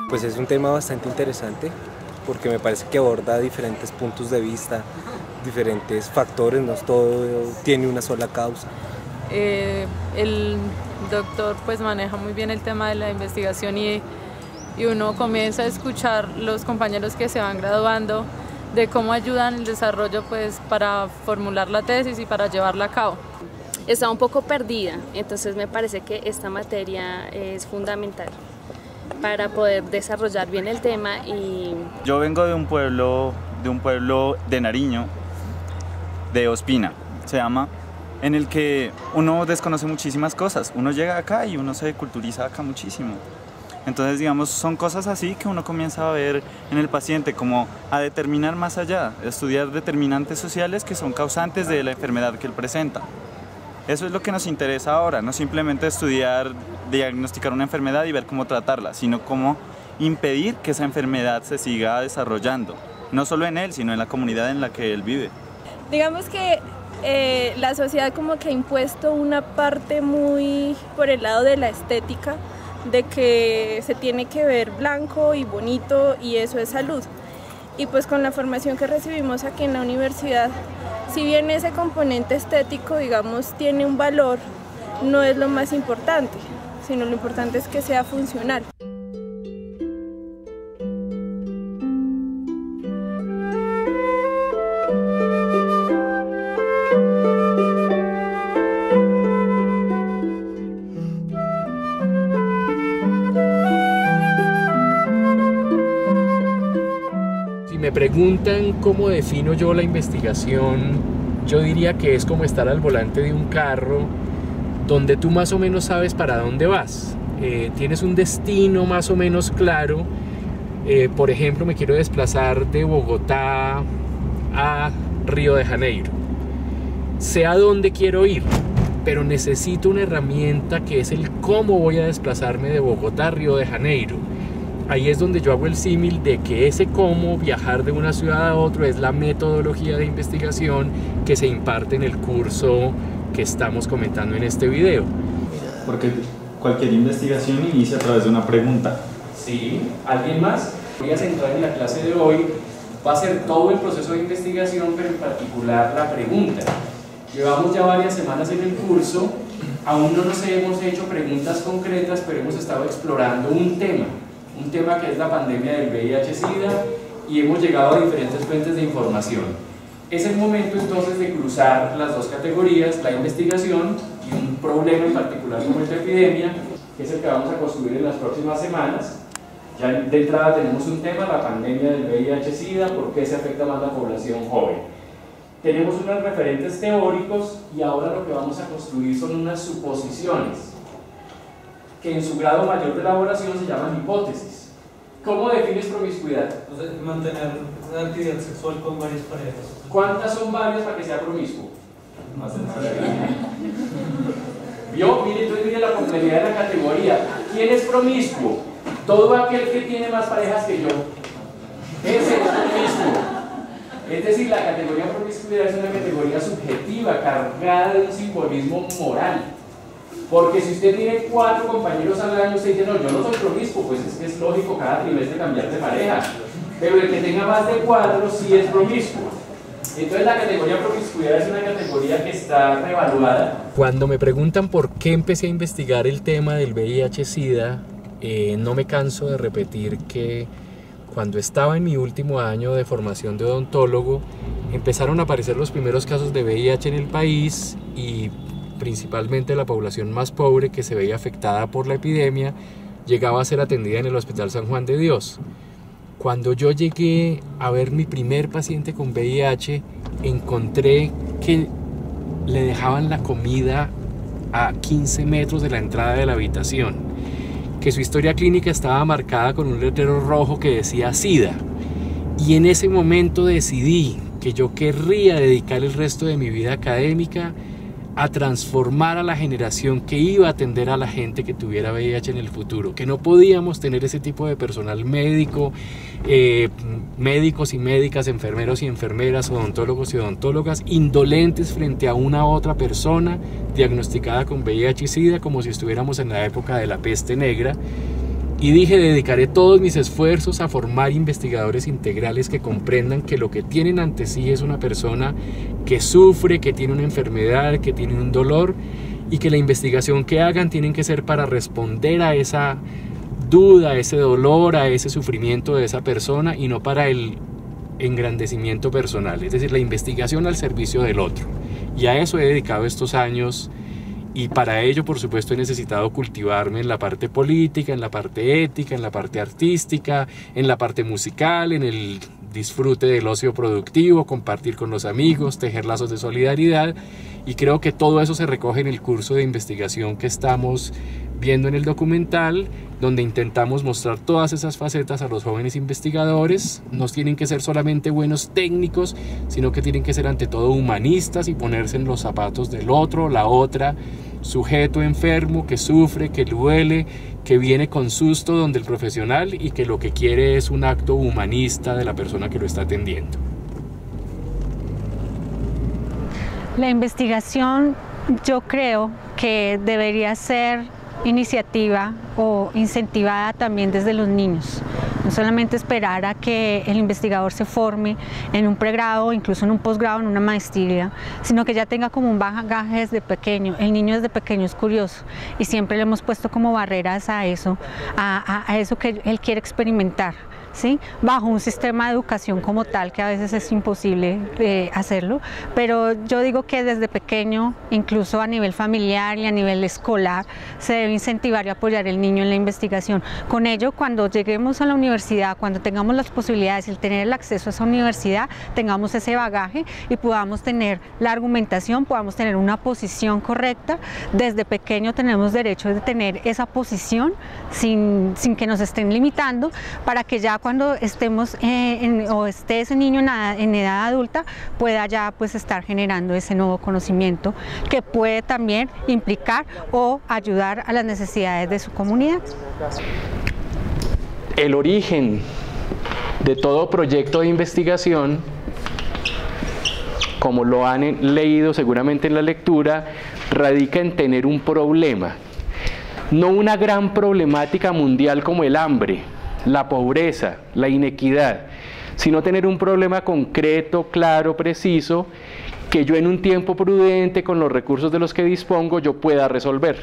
Pues es un tema bastante interesante porque me parece que aborda diferentes puntos de vista, diferentes factores, no todo tiene una sola causa. El doctor pues maneja muy bien el tema de la investigación y uno comienza a escuchar los compañeros que se van graduando de cómo ayudan el desarrollo pues para formular la tesis y para llevarla a cabo. Estaba un poco perdida, entonces me parece que esta materia es fundamental para poder desarrollar bien el tema. Y yo vengo de un pueblo de Nariño, de Ospina, se llama, en el que uno desconoce muchísimas cosas. Uno llega acá y uno se culturiza acá muchísimo. Entonces, digamos, son cosas así que uno comienza a ver en el paciente, como a determinar más allá, estudiar determinantes sociales que son causantes de la enfermedad que él presenta. Eso es lo que nos interesa ahora, no simplemente estudiar, diagnosticar una enfermedad y ver cómo tratarla, sino cómo impedir que esa enfermedad se siga desarrollando, no solo en él, sino en la comunidad en la que él vive. Digamos que la sociedad como que ha impuesto una parte muy por el lado de la estética, de que se tiene que ver blanco y bonito y eso es salud. Y pues con la formación que recibimos aquí en la universidad, si bien ese componente estético, digamos, tiene un valor, no es lo más importante, sino lo importante es que sea funcional. Si me preguntan cómo defino yo la investigación, yo diría que es como estar al volante de un carro donde tú más o menos sabes para dónde vas. Tienes un destino más o menos claro. Por ejemplo, me quiero desplazar de Bogotá a Río de Janeiro. Sé a dónde quiero ir, pero necesito una herramienta que es el cómo voy a desplazarme de Bogotá a Río de Janeiro. Ahí es donde yo hago el símil de que ese cómo viajar de una ciudad a otra es la metodología de investigación que se imparte en el curso que estamos comentando en este video. Porque cualquier investigación inicia a través de una pregunta. Sí, ¿alguien más? Voy a centrar en la clase de hoy, va a ser todo el proceso de investigación, pero en particular la pregunta. Llevamos ya varias semanas en el curso, aún no nos hemos hecho preguntas concretas, pero hemos estado explorando un tema que es la pandemia del VIH-Sida, y hemos llegado a diferentes fuentes de información. Es el momento entonces de cruzar las dos categorías, la investigación y un problema en particular como esta epidemia, que es el que vamos a construir en las próximas semanas. Ya de entrada tenemos un tema, la pandemia del VIH-Sida, por qué se afecta más la población joven. Tenemos unos referentes teóricos y ahora lo que vamos a construir son unas suposiciones que en su grado mayor de elaboración se llaman hipótesis. ¿Cómo defines promiscuidad? O sea, mantener una actividad sexual con varias parejas. ¿Cuántas son varias para que sea promiscuo? Más de una. ¿Vio? Mire, entonces mire la complejidad de la categoría. ¿Quién es promiscuo? Todo aquel que tiene más parejas que yo. Ese es promiscuo. Es decir, la categoría promiscuidad es una categoría subjetiva, cargada de un simbolismo moral. Porque si usted tiene 4 compañeros al año, usted dice, no, yo no soy promiscuo, pues es que es lógico cada trimestre cambiar de pareja. Pero el que tenga más de 4 sí es promiscuo. Entonces la categoría promiscuidad es una categoría que está reevaluada. Cuando me preguntan por qué empecé a investigar el tema del VIH-Sida, no me canso de repetir que cuando estaba en mi último año de formación de odontólogo, empezaron a aparecer los primeros casos de VIH en el país y principalmente la población más pobre que se veía afectada por la epidemia llegaba a ser atendida en el Hospital San Juan de Dios. Cuando yo llegué a ver mi primer paciente con VIH, encontré que le dejaban la comida a 15 metros de la entrada de la habitación, que su historia clínica estaba marcada con un letrero rojo que decía SIDA. Y en ese momento decidí que yo querría dedicar el resto de mi vida académica a transformar a la generación que iba a atender a la gente que tuviera VIH en el futuro, que no podíamos tener ese tipo de personal médico, médicos y médicas, enfermeros y enfermeras, odontólogos y odontólogas, indolentes frente a una otra persona diagnosticada con VIH y SIDA, como si estuviéramos en la época de la peste negra. Y dije, dedicaré todos mis esfuerzos a formar investigadores integrales que comprendan que lo que tienen ante sí es una persona que sufre, que tiene una enfermedad, que tiene un dolor, y que la investigación que hagan tienen que ser para responder a esa duda, a ese dolor, a ese sufrimiento de esa persona, y no para el engrandecimiento personal. Es decir, la investigación al servicio del otro. Y a eso he dedicado estos años. Y para ello, por supuesto, he necesitado cultivarme en la parte política, en la parte ética, en la parte artística, en la parte musical, en el disfrute del ocio productivo, compartir con los amigos, tejer lazos de solidaridad. Y creo que todo eso se recoge en el curso de investigación que estamos viendo en el documental, donde intentamos mostrar todas esas facetas a los jóvenes investigadores. No tienen que ser solamente buenos técnicos, sino que tienen que ser ante todo humanistas y ponerse en los zapatos del otro, la otra, sujeto enfermo que sufre, que duele, que viene con susto donde el profesional y que lo que quiere es un acto humanista de la persona que lo está atendiendo. La investigación, yo creo que debería ser iniciativa o incentivada también desde los niños. No solamente esperar a que el investigador se forme en un pregrado, incluso en un posgrado, en una maestría, sino que ya tenga como un bagaje desde pequeño. El niño desde pequeño es curioso y siempre le hemos puesto como barreras a eso que él quiere experimentar, ¿sí? Bajo un sistema de educación como tal, que a veces es imposible hacerlo, pero yo digo que desde pequeño, incluso a nivel familiar y a nivel escolar, se debe incentivar y apoyar al niño en la investigación. Con ello, cuando lleguemos a la universidad, cuando tengamos las posibilidades y tener el acceso a esa universidad, tengamos ese bagaje y podamos tener la argumentación, podamos tener una posición correcta. Desde pequeño tenemos derecho de tener esa posición sin que nos estén limitando, para que ya cuando estemos o esté ese niño en edad adulta pueda ya pues estar generando ese nuevo conocimiento que puede también implicar o ayudar a las necesidades de su comunidad. El origen de todo proyecto de investigación, como lo han leído seguramente en la lectura, radica en tener un problema, no una gran problemática mundial como el hambre, la pobreza, la inequidad, sino tener un problema concreto, claro, preciso, que yo en un tiempo prudente, con los recursos de los que dispongo, yo pueda resolver.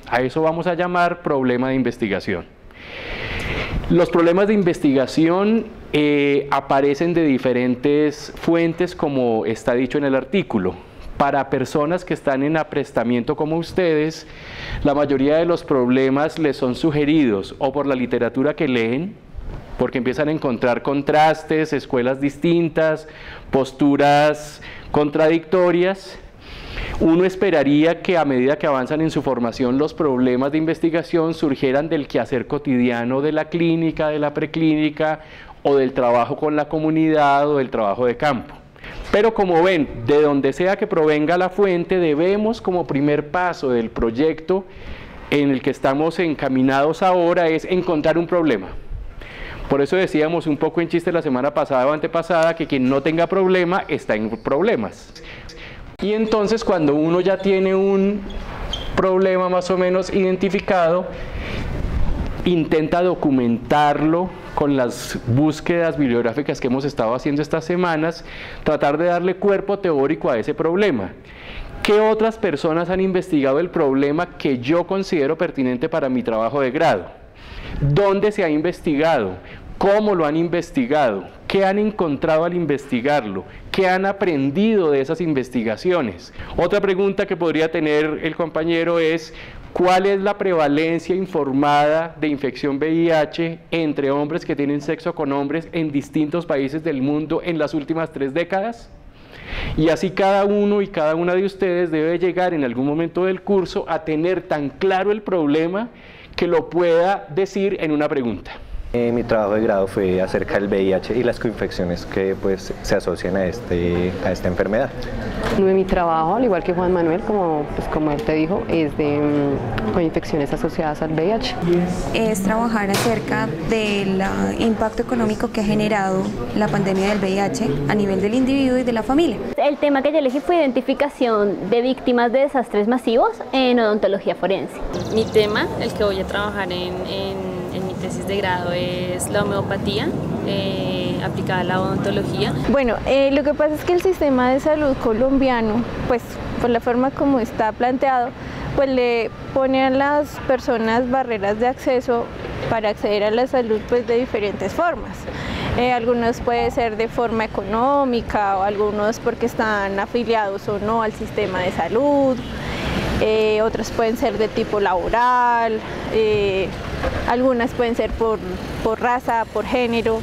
A eso vamos a llamar problema de investigación. Los problemas de investigación aparecen de diferentes fuentes, como está dicho en el artículo. Para personas que están en aprestamiento como ustedes, la mayoría de los problemas les son sugeridos o por la literatura que leen, porque empiezan a encontrar contrastes, escuelas distintas, posturas contradictorias. Uno esperaría que a medida que avanzan en su formación los problemas de investigación surgieran del quehacer cotidiano de la clínica, de la preclínica, o del trabajo con la comunidad o del trabajo de campo. Pero como ven, de donde sea que provenga la fuente, debemos, como primer paso del proyecto en el que estamos encaminados ahora, es encontrar un problema. Por eso decíamos un poco en chiste la semana pasada o antepasada que quien no tenga problema está en problemas. Y entonces cuando uno ya tiene un problema más o menos identificado, intenta documentarlo con las búsquedas bibliográficas que hemos estado haciendo estas semanas, tratar de darle cuerpo teórico a ese problema. ¿Qué otras personas han investigado el problema que yo considero pertinente para mi trabajo de grado? ¿Dónde se ha investigado? ¿Cómo lo han investigado? ¿Qué han encontrado al investigarlo? ¿Qué han aprendido de esas investigaciones? Otra pregunta que podría tener el compañero es: ¿cuál es la prevalencia informada de infección VIH entre hombres que tienen sexo con hombres en distintos países del mundo en las últimas 3 décadas? Y así cada uno y cada una de ustedes debe llegar en algún momento del curso a tener tan claro el problema que lo pueda decir en una pregunta. Mi trabajo de grado fue acerca del VIH y las coinfecciones que pues, se asocian a esta enfermedad. Mi trabajo, al igual que Juan Manuel, como él te dijo, es de coinfecciones asociadas al VIH. Es trabajar acerca del impacto económico que ha generado la pandemia del VIH a nivel del individuo y de la familia. El tema que yo elegí fue identificación de víctimas de desastres masivos en odontología forense. Mi tema, el que voy a trabajar en mi tesis de grado, es la homeopatía aplicada a la odontología. Bueno, lo que pasa es que el sistema de salud colombiano, pues por la forma como está planteado, pues le pone a las personas barreras de acceso para acceder a la salud pues de diferentes formas. Algunos puede ser de forma económica, o algunos porque están afiliados o no al sistema de salud, otras pueden ser de tipo laboral, algunas pueden ser por raza, por género,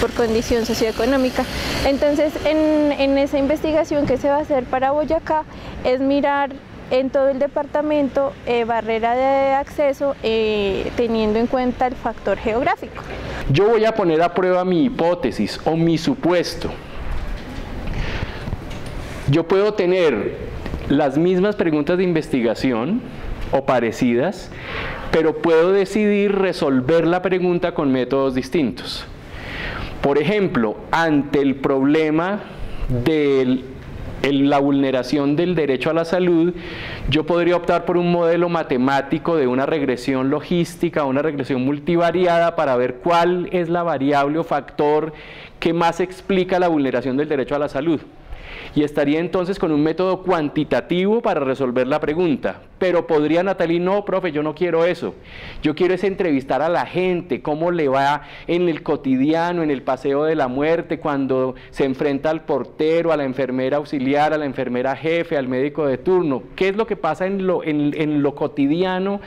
por condición socioeconómica. Entonces, en esa investigación que se va a hacer para Boyacá es mirar en todo el departamento barrera de acceso teniendo en cuenta el factor geográfico. Yo voy a poner a prueba mi hipótesis o mi supuesto. Yo puedo tener las mismas preguntas de investigación o parecidas, pero puedo decidir resolver la pregunta con métodos distintos. Por ejemplo, ante el problema de la vulneración del derecho a la salud, yo podría optar por un modelo matemático de una regresión logística, una regresión multivariada para ver cuál es la variable o factor que más explica la vulneración del derecho a la salud. Y estaría entonces con un método cuantitativo para resolver la pregunta. Pero podría Natalie, no, profe, yo no quiero eso. Yo quiero es entrevistar a la gente, cómo le va en el cotidiano, en el paseo de la muerte, cuando se enfrenta al portero, a la enfermera auxiliar, a la enfermera jefe, al médico de turno. ¿Qué es lo que pasa en lo cotidiano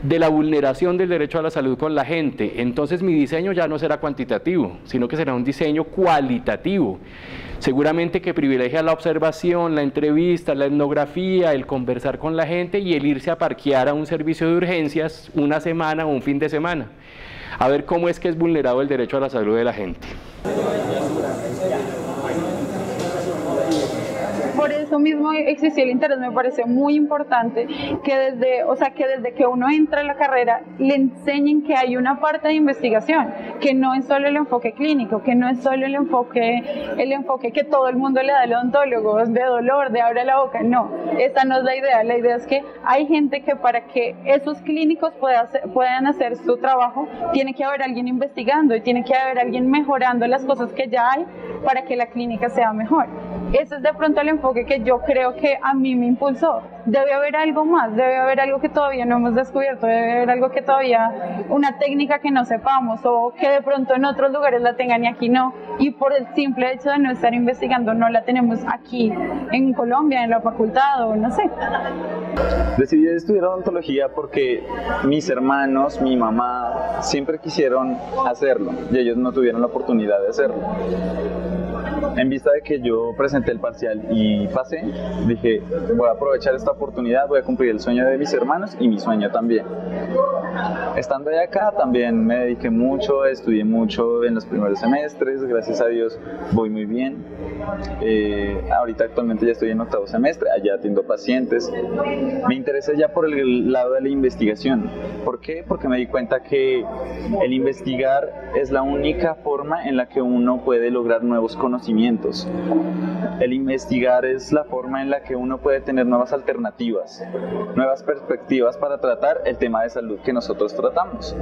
de la vulneración del derecho a la salud con la gente? Entonces mi diseño ya no será cuantitativo, sino que será un diseño cualitativo. Seguramente que privilegia la observación, la entrevista, la etnografía, el conversar con la gente y el irse a parquear a un servicio de urgencias una semana o un fin de semana, a ver cómo es que es vulnerado el derecho a la salud de la gente. Por eso mismo existió el interés. Me parece muy importante que desde que uno entra a la carrera le enseñen que hay una parte de investigación, que no es solo el enfoque clínico, que no es solo el enfoque que todo el mundo le da al odontólogo, de dolor, de abre la boca. No, esa no es la idea. La idea es que hay gente que para que esos clínicos puedan hacer su trabajo, tiene que haber alguien investigando y tiene que haber alguien mejorando las cosas que ya hay para que la clínica sea mejor. Ese es de pronto el enfoque que yo creo que a mí me impulsó. Debe haber algo más, debe haber algo que todavía no hemos descubierto, debe haber algo que todavía, una técnica que no sepamos o que de pronto en otros lugares la tengan y aquí no. Y por el simple hecho de no estar investigando, no la tenemos aquí en Colombia, en la facultad o no sé. Decidí estudiar odontología porque mis hermanos, mi mamá, siempre quisieron hacerlo y ellos no tuvieron la oportunidad de hacerlo. En vista de que yo presenté el parcial y pasé, dije, voy a aprovechar esta oportunidad, voy a cumplir el sueño de mis hermanos y mi sueño también. Estando de acá también me dediqué mucho, estudié mucho en los primeros semestres, gracias a Dios voy muy bien. Ahorita actualmente ya estoy en octavo semestre, allá atiendo pacientes. Me interesa ya por el lado de la investigación. ¿Por qué? Porque me di cuenta que el investigar es la única forma en la que uno puede lograr nuevos conocimientos. El investigar es la forma en la que uno puede tener nuevas alternativas, nuevas perspectivas para tratar el tema de salud que nosotros tratamos.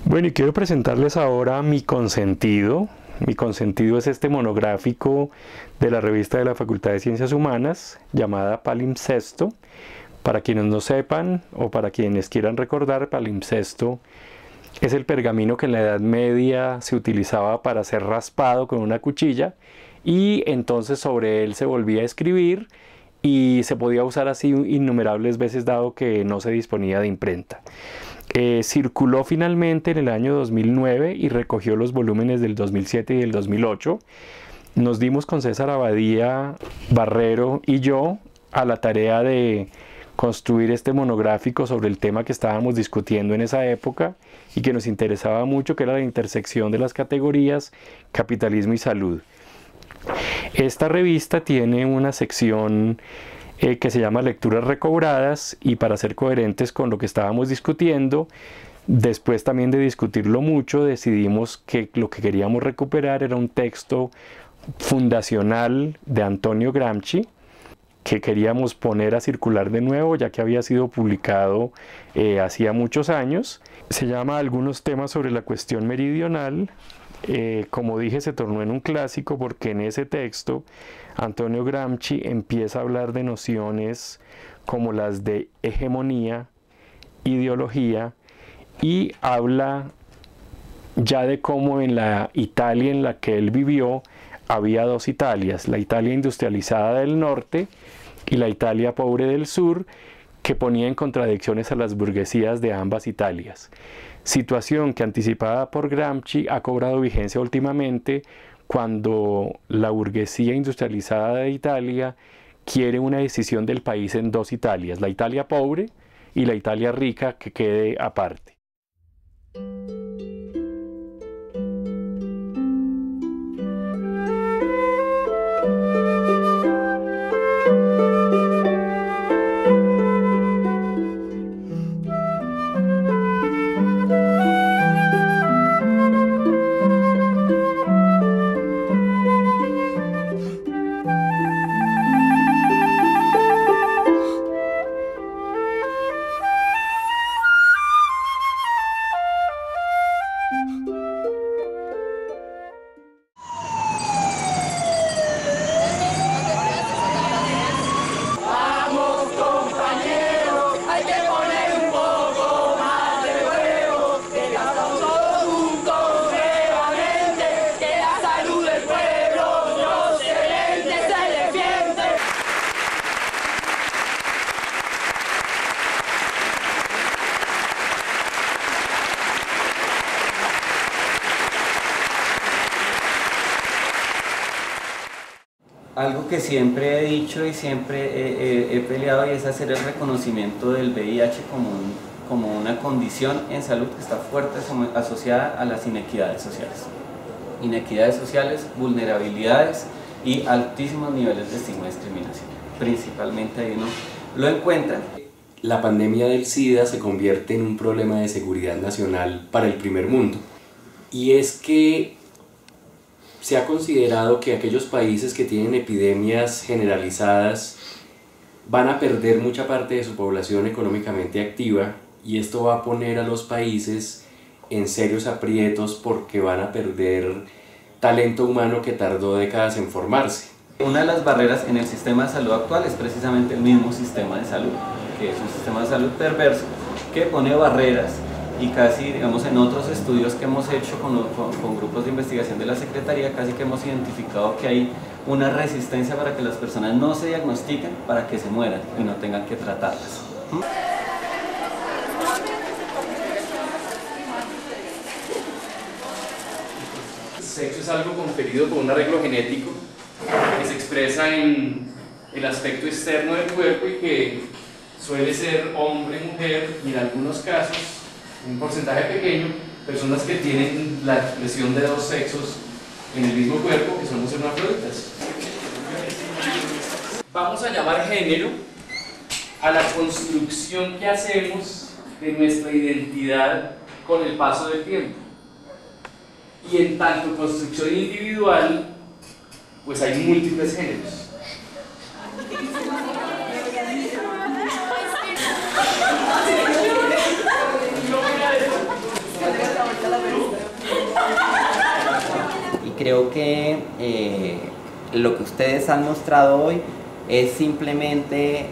Bueno, y quiero presentarles ahora mi consentido. Mi consentido es este monográfico de la revista de la Facultad de Ciencias Humanas llamada Palimpsesto. Para quienes no sepan o para quienes quieran recordar, palimpsesto es el pergamino que en la Edad Media se utilizaba para ser raspado con una cuchilla y entonces sobre él se volvía a escribir y se podía usar así innumerables veces dado que no se disponía de imprenta. Circuló finalmente en el año 2009 y recogió los volúmenes del 2007 y del 2008. Nos dimos con César Abadía Barrero y yo a la tarea de construir este monográfico sobre el tema que estábamos discutiendo en esa época y que nos interesaba mucho, que era la intersección de las categorías capitalismo y salud. Esta revista tiene una sección que se llama Lecturas Recobradas, y para ser coherentes con lo que estábamos discutiendo, después también de discutirlo mucho, decidimos que lo que queríamos recuperar era un texto fundacional de Antonio Gramsci, que queríamos poner a circular de nuevo, ya que había sido publicado hacía muchos años. Se llama Algunos temas sobre la cuestión meridional. Como dije, se tornó en un clásico porque en ese texto Antonio Gramsci empieza a hablar de nociones como las de hegemonía, ideología, y habla ya de cómo en la Italia en la que él vivió había dos Italias, la Italia industrializada del norte y la Italia pobre del sur, que ponía en contradicciones a las burguesías de ambas Italias. Situación que, anticipada por Gramsci, ha cobrado vigencia últimamente cuando la burguesía industrializada de Italia quiere una decisión del país en dos Italias, la Italia pobre y la Italia rica, que quede aparte. Algo que siempre he dicho y siempre he peleado, y es hacer el reconocimiento del VIH como una condición en salud que está fuerte asociada a las inequidades sociales. Inequidades sociales, vulnerabilidades y altísimos niveles de estigma y discriminación. Principalmente ahí uno lo encuentra. La pandemia del SIDA se convierte en un problema de seguridad nacional para el primer mundo. Y es que se ha considerado que aquellos países que tienen epidemias generalizadas van a perder mucha parte de su población económicamente activa, y esto va a poner a los países en serios aprietos porque van a perder talento humano que tardó décadas en formarse. Una de las barreras en el sistema de salud actual es precisamente el mismo sistema de salud, que es un sistema de salud perverso que pone barreras. Y casi, digamos, en otros estudios que hemos hecho con grupos de investigación de la Secretaría, casi que hemos identificado que hay una resistencia para que las personas no se diagnostiquen, para que se mueran y no tengan que tratarlas. El sexo es algo conferido por un arreglo genético que se expresa en el aspecto externo del cuerpo y que suele ser hombre, mujer, y en algunos casos, un porcentaje pequeño, personas que tienen la expresión de dos sexos en el mismo cuerpo, que somos hermafroditas. Vamos a llamar género a la construcción que hacemos de nuestra identidad con el paso del tiempo. Y en tanto construcción individual, pues hay múltiples géneros. Y creo que lo que ustedes han mostrado hoy es simplemente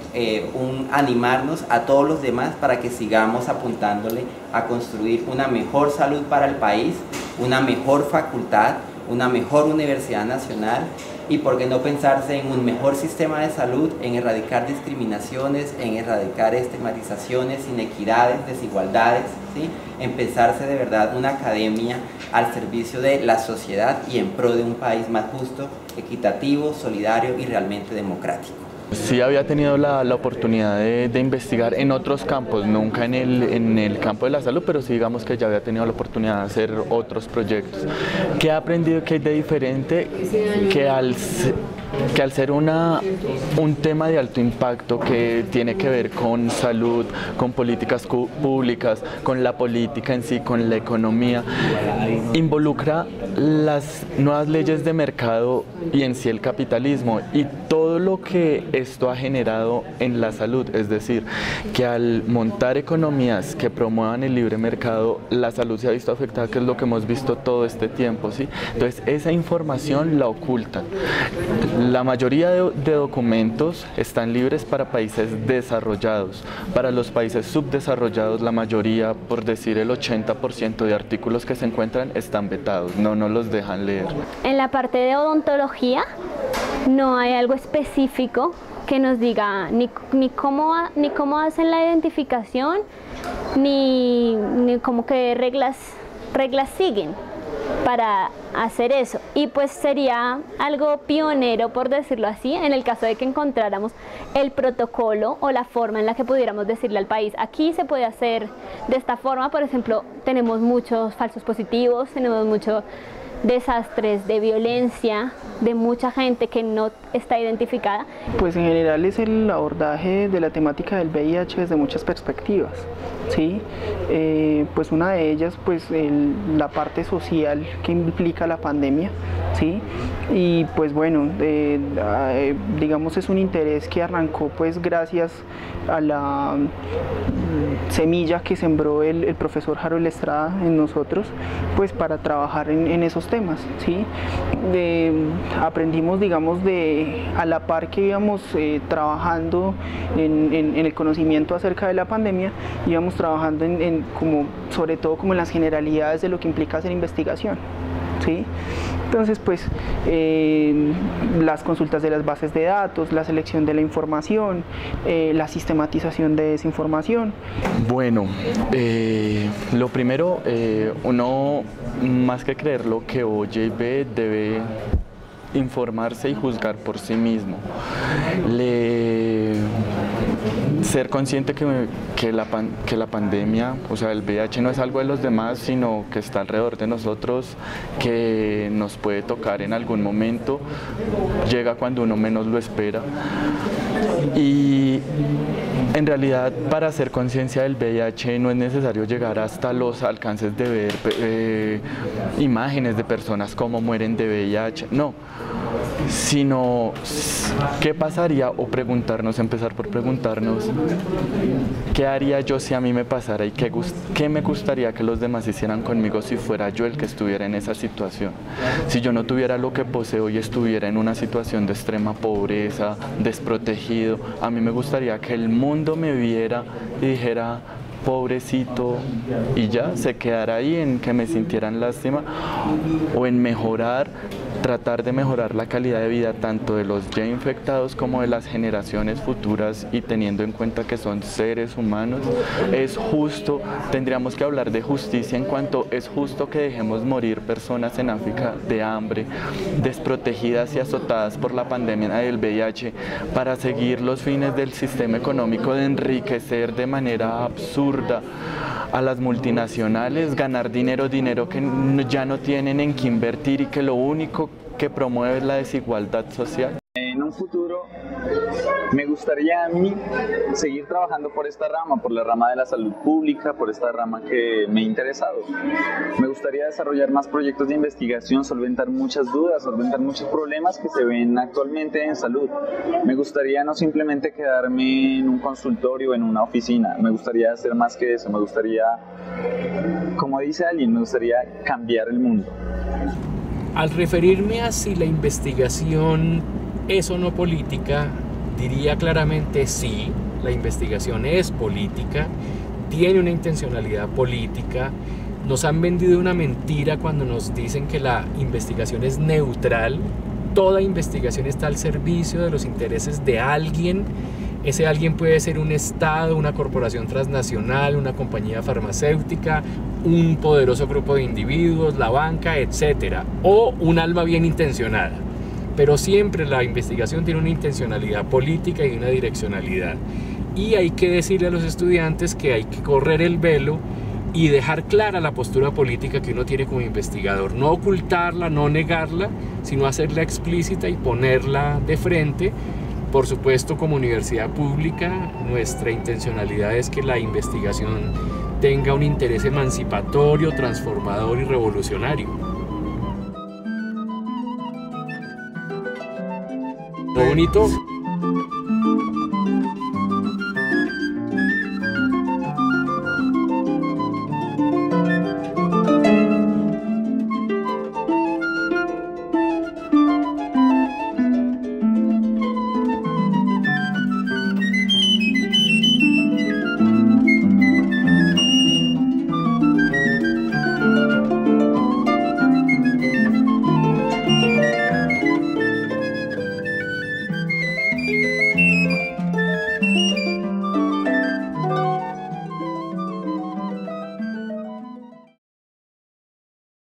un animarnos a todos los demás para que sigamos apuntándole a construir una mejor salud para el país, una mejor facultad, una mejor universidad nacional, y por qué no pensarse en un mejor sistema de salud, en erradicar discriminaciones, en erradicar estigmatizaciones, inequidades, desigualdades, ¿sí? En pensarse de verdad una academia al servicio de la sociedad y en pro de un país más justo, equitativo, solidario y realmente democrático. Sí había tenido la oportunidad de investigar en otros campos, nunca en el campo de la salud, pero sí digamos que ya había tenido la oportunidad de hacer otros proyectos. ¿Qué he aprendido que hay de diferente? Que al ser un tema de alto impacto que tiene que ver con salud, con políticas públicas, con la política en sí, con la economía, involucra las nuevas leyes de mercado y en sí el capitalismo y todo lo que esto ha generado en la salud, es decir, que al montar economías que promuevan el libre mercado, la salud se ha visto afectada, que es lo que hemos visto todo este tiempo, ¿sí? Entonces esa información la ocultan. La mayoría de documentos están libres para países desarrollados. Para los países subdesarrollados, la mayoría, por decir el 80% de artículos que se encuentran, están vetados, no los dejan leer. En la parte de odontología no hay algo específico que nos diga ni cómo hacen la identificación, ni como qué reglas siguen para hacer eso, y pues sería algo pionero, por decirlo así, en el caso de que encontráramos el protocolo o la forma en la que pudiéramos decirle al país, aquí se puede hacer de esta forma. Por ejemplo, tenemos muchos falsos positivos, tenemos muchos desastres de violencia de mucha gente que no está identificada. Pues en general es el abordaje de la temática del VIH desde muchas perspectivas, ¿sí? Pues una de ellas, pues la parte social que implica la pandemia, ¿sí? Y pues bueno, digamos es un interés que arrancó pues gracias a la semilla que sembró el profesor Harold Estrada en nosotros, pues para trabajar en esos temas, ¿sí? Aprendimos, digamos, a la par que íbamos trabajando en el conocimiento acerca de la pandemia, íbamos trabajando como, sobre todo como en las generalidades de lo que implica hacer investigación, ¿sí? Entonces, pues, las consultas de las bases de datos, la selección de la información, la sistematización de esa información. Bueno, lo primero, uno más que creer lo que oye y ve, debe informarse y juzgar por sí mismo. Ser consciente que la pandemia, o sea, el VIH no es algo de los demás, sino que está alrededor de nosotros, que nos puede tocar en algún momento, llega cuando uno menos lo espera. Y en realidad, para hacer conciencia del VIH no es necesario llegar hasta los alcances de ver imágenes de personas como mueren de VIH, no, sino qué pasaría, o empezar por preguntarnos qué haría yo si a mí me pasara y qué me gustaría que los demás hicieran conmigo si fuera yo el que estuviera en esa situación. Si yo no tuviera lo que poseo y estuviera en una situación de extrema pobreza, desprotegido, a mí me gustaría que el mundo me viera y dijera: pobrecito, y ya se quedara ahí, en que me sintieran lástima, o en tratar de mejorar la calidad de vida tanto de los ya infectados como de las generaciones futuras, y teniendo en cuenta que son seres humanos. Es justo, tendríamos que hablar de justicia en cuanto es justo que dejemos morir personas en África de hambre, desprotegidas y azotadas por la pandemia del VIH, para seguir los fines del sistema económico de enriquecer de manera absurda a las multinacionales, ganar dinero que ya no tienen en qué invertir y que lo único que promueve es la desigualdad social. En un futuro me gustaría a mí seguir trabajando por esta rama, por la rama de la salud pública, por esta rama que me ha interesado. Me gustaría desarrollar más proyectos de investigación, solventar muchas dudas, solventar muchos problemas que se ven actualmente en salud. Me gustaría no simplemente quedarme en un consultorio, en una oficina. Me gustaría hacer más que eso. Me gustaría, como dice alguien, me gustaría cambiar el mundo. Al referirme a si la investigación es o no política, diría claramente sí, la investigación es política, tiene una intencionalidad política. Nos han vendido una mentira cuando nos dicen que la investigación es neutral. Toda investigación está al servicio de los intereses de alguien. Ese alguien puede ser un Estado, una corporación transnacional, una compañía farmacéutica, un poderoso grupo de individuos, la banca, etc. O un alma bien intencionada. pero siempre la investigación tiene una intencionalidad política y una direccionalidad. Y hay que decirle a los estudiantes que hay que correr el velo y dejar clara la postura política que uno tiene como investigador, no ocultarla, no negarla, sino hacerla explícita y ponerla de frente. Por supuesto, como universidad pública, nuestra intencionalidad es que la investigación tenga un interés emancipatorio, transformador y revolucionario. Lo bonito